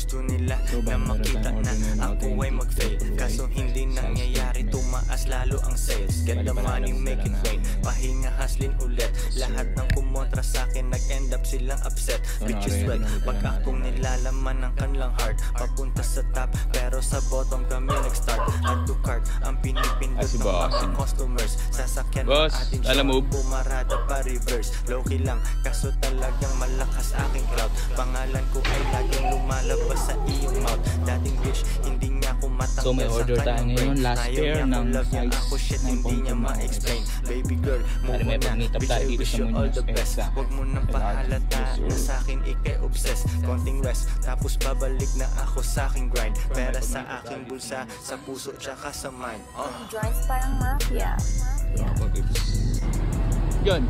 Gusto nila na makita na ako ay mag-fail, kaso hindi nangyayari, tumaas lalo ang sales. Get the money, make it rain, pahinga haslin ulit. Lahat ng kumontra sa'kin nag-end up silang upset. Rich is well, pag akong nilalaman ng kanilang heart, papunta sa top pero sa bottom kami nag-start. Add to cart ang pinipindot ng mga customers. Sasakyan ng ating show, pumarada pa reverse. Low-key lang, kaso talagang malakas aking crowd. Pangalan ko ay laging lumalabas sa iyong mouth. Dating bitch, hindi niya ako matanggal. So may order tayo ngayon, last pair ng size hindi niya ma-explain. Baby girl, move on na, bitch, I wish you all the best. Huwag mo nang pahalata na sa'kin ikay obsessed. Konting rest, tapos babalik na ako sa'king grind. Pera sa aking bulsa, sa puso tsaka sa mind. Joints parang mafia. Yun.